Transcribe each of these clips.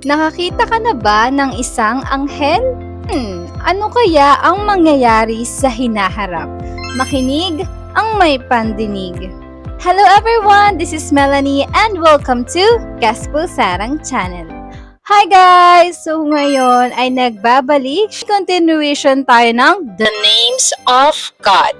Nakakita ka na ba ng isang anghel? Ano kaya ang mangyayari sa hinaharap? Makinig ang may pandinig. Hello everyone! This is Melanie and welcome to Gospel Sarang Channel. Hi guys! So ngayon ay nagbabalik. Continuation tayo ng The Names of God.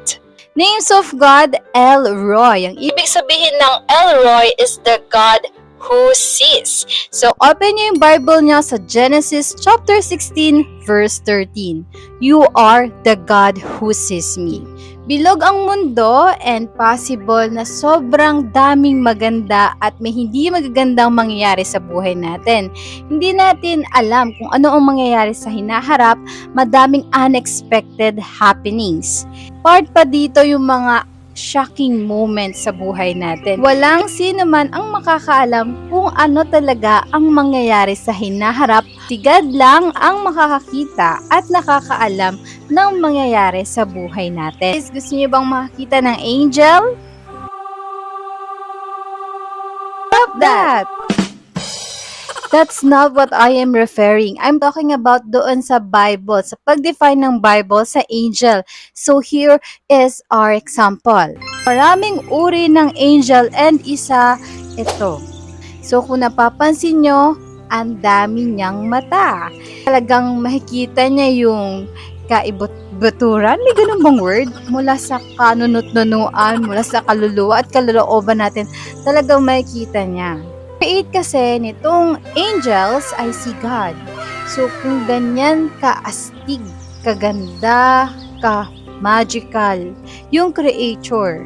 Names of God, El Roy. Ang ibig sabihin ng El Roy is the God who sees. So, open niyo yung Bible niyo sa Genesis chapter 16, verse 13. You are the God who sees me. Bilog ang mundo and possible na sobrang daming maganda at may hindi magagandang mangyayari sa buhay natin. Hindi natin alam kung ano ang mangyayari sa hinaharap, madaming unexpected happenings. Part pa dito yung mga shocking moments sa buhay natin. Walang sino man ang makakaalam kung ano talaga ang mangyayari sa hinaharap. Si God lang ang makakakita at nakakaalam ng mangyayari sa buhay natin. Gusto niyo bang makakita ng angel? Stop that! That's not what I am referring. I'm talking about doon sa Bible, sa pag-define ng Bible sa angel. So here is our example. Maraming uri ng angel and isa ito. So kung napapansin nyo, ang dami niyang mata. Talagang makikita niya yung kaibot-buturan, may ganun bang word? Mula sa kanunot-nunuan, mula sa kaluluwa at kalulooban natin, talagang makikita niya. Create kasi nitong angels ay si God. So, kung ganyan ka-astig, kaganda, ka-magical, yung creator,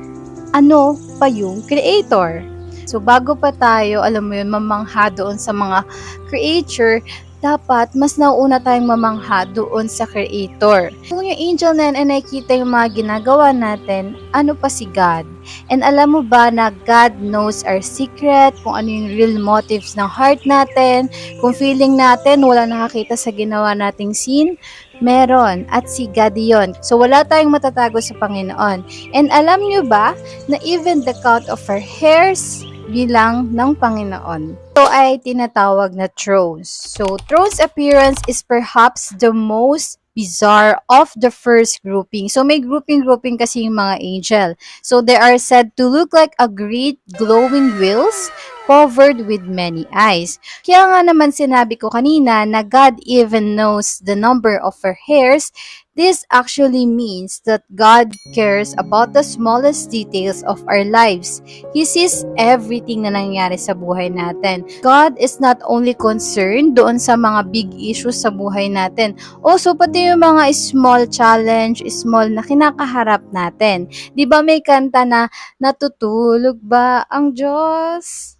ano pa yung creator? So, bago pa tayo, alam mo yun, mamangha doon sa mga creature, dapat mas nauuna tayong mamangha doon sa creator. Kung yung angel na yan ay nakikita yung mga ginagawa natin, ano pa si God? And alam mo ba na God knows our secret, kung ano yung real motives ng heart natin, kung feeling natin wala nakakita sa ginawa nating sin, meron, at si God yun. So wala tayong matatago sa Panginoon. And alam nyo ba na even the count of our hairs, bilang ng Panginoon. Ito ay tinatawag na thrones. So, thrones appearance is perhaps the most bizarre of the first grouping. So, may grouping kasi yung mga angel. So, they are said to look like a great glowing wheels covered with many eyes. Kaya nga naman sinabi ko kanina na God even knows the number of her hairs. This actually means that God cares about the smallest details of our lives. He sees everything na nangyayari sa buhay natin. God is not only concerned doon sa mga big issues sa buhay natin. Also, pati yung mga small challenge, small na kinakaharap natin. Di ba may kanta na, natutulog ba ang Diyos?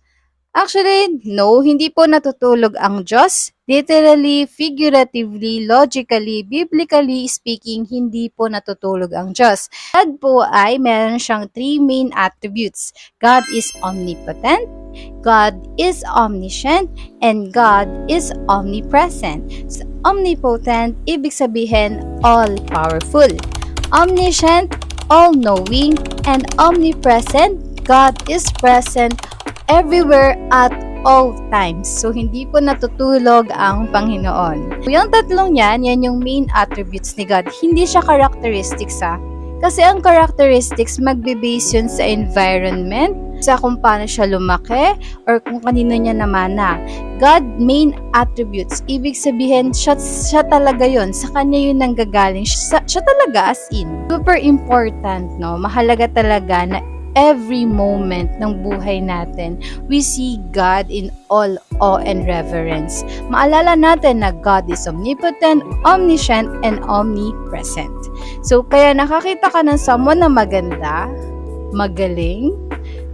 Actually, no, hindi po natutulog ang Diyos. Literally, figuratively, logically, biblically speaking, hindi po natutulog ang Diyos. God po ay meron siyang three main attributes. God is omnipotent, God is omniscient, and God is omnipresent. So, omnipotent, ibig sabihin, all-powerful. Omniscient, all-knowing, and omnipresent, God is present everywhere at all times. So, hindi po natutulog ang Panginoon. Yung tatlong yan yung main attributes ni God. Hindi siya characteristics Kasi ang characteristics, magbe-base yun sa environment, sa kung paano siya lumaki, or kung kanino niya namana. God main attributes, ibig sabihin, siya talaga yun. Sa kanya yun nanggagaling. Siya talaga as in. Super important, no? Mahalaga talaga na every moment ng buhay natin, we see God in all awe and reverence. Maalala natin na God is omnipotent, omniscient, and omnipresent. So, kaya nakakita ka ng someone na maganda, magaling,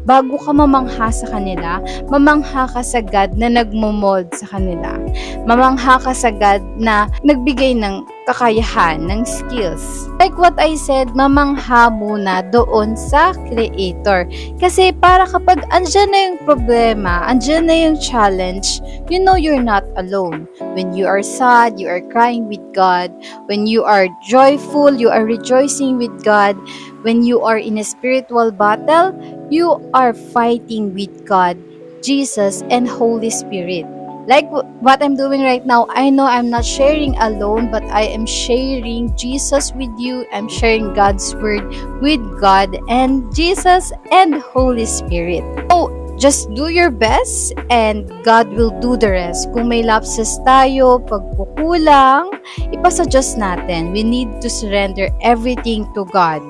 bago ka mamangha sa kanila, mamangha ka sa God na nagmo-mold sa kanila. Mamangha ka sa God na nagbigay ng kakayahan, ng skills. Like what I said, mamangha muna doon sa Creator. Kasi para kapag andyan na yung problema, andyan na yung challenge, you know you're not alone. When you are sad, you are crying with God. When you are joyful, you are rejoicing with God. When you are in a spiritual battle, you are fighting with God, Jesus, and Holy Spirit. Like what I'm doing right now, I know I'm not sharing alone, but I am sharing Jesus with you. I'm sharing God's word with God and Jesus and Holy Spirit. So, just do your best and God will do the rest. Kung may lapses tayo, pagkukulang, ipasa Diyos natin. We need to surrender everything to God.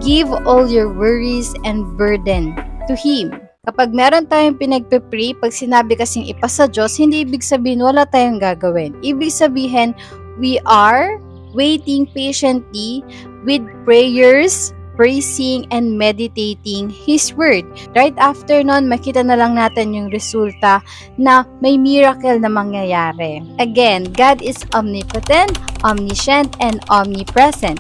Give all your worries and burden to Him. Kapag meron tayong pinagpe-pray, pag sinabi kasing ipasa Diyos, hindi ibig sabihin wala tayong gagawin. Ibig sabihin, we are waiting patiently with prayers, praising, and meditating His Word. Right after nun, makita na lang natin yung resulta na may miracle na mangyayari. Again, God is omnipotent, omniscient, and omnipresent.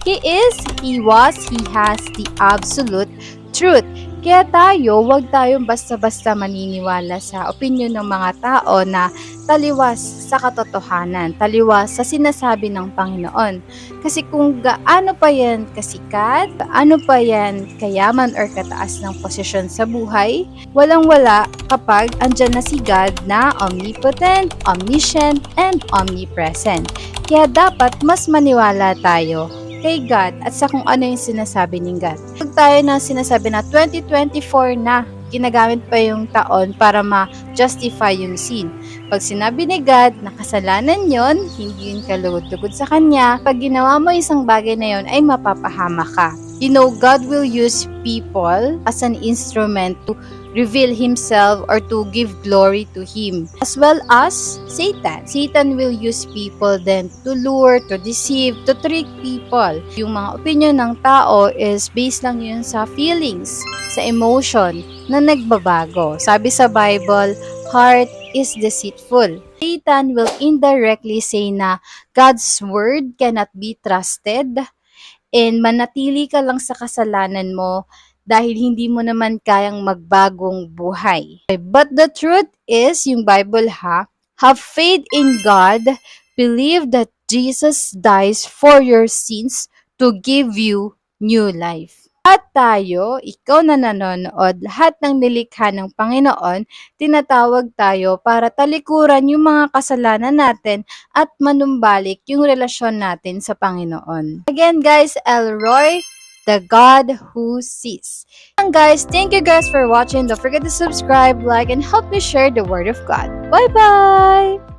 He is, He was, He has the absolute truth. Kaya tayo, huwag tayong basta-basta maniniwala sa opinyon ng mga tao na taliwas sa katotohanan, taliwas sa sinasabi ng Panginoon. Kasi kung gaano pa yan kasikat, gaano pa yan kayaman or kataas ng posisyon sa buhay, walang-wala kapag andyan na si God na omnipotent, omniscient, and omnipresent. Kaya dapat mas maniwala tayo kay God at sa kung ano yung sinasabi ni God. Pag tayo na sinasabi na 2024 na, ginagamit pa yung taon para ma-justify yung sin. Pag sinabi ni God na kasalanan yon, hindi yun kalugod-lugod sa Kanya, pag ginawa mo isang bagay na yon ay mapapahama ka. You know, God will use people as an instrument to reveal Himself or to give glory to Him. As well as Satan. Satan will use people then to lure, to deceive, to trick people. Yung mga opinion ng tao is based lang yun sa feelings, sa emotion na nagbabago. Sabi sa Bible, heart is deceitful. Satan will indirectly say na God's word cannot be trusted and manatili ka lang sa kasalanan mo dahil hindi mo naman kayang magbagong buhay. But the truth is, yung Bible have faith in God, believe that Jesus dies for your sins to give you new life. At tayo, ikaw na nanonood, lahat ng nilikha ng Panginoon, tinatawag tayo para talikuran yung mga kasalanan natin at manumbalik yung relasyon natin sa Panginoon. Again guys, Elroy, the God who sees. And guys, thank you guys for watching. Don't forget to subscribe, like, and help me share the Word of God. Bye-bye!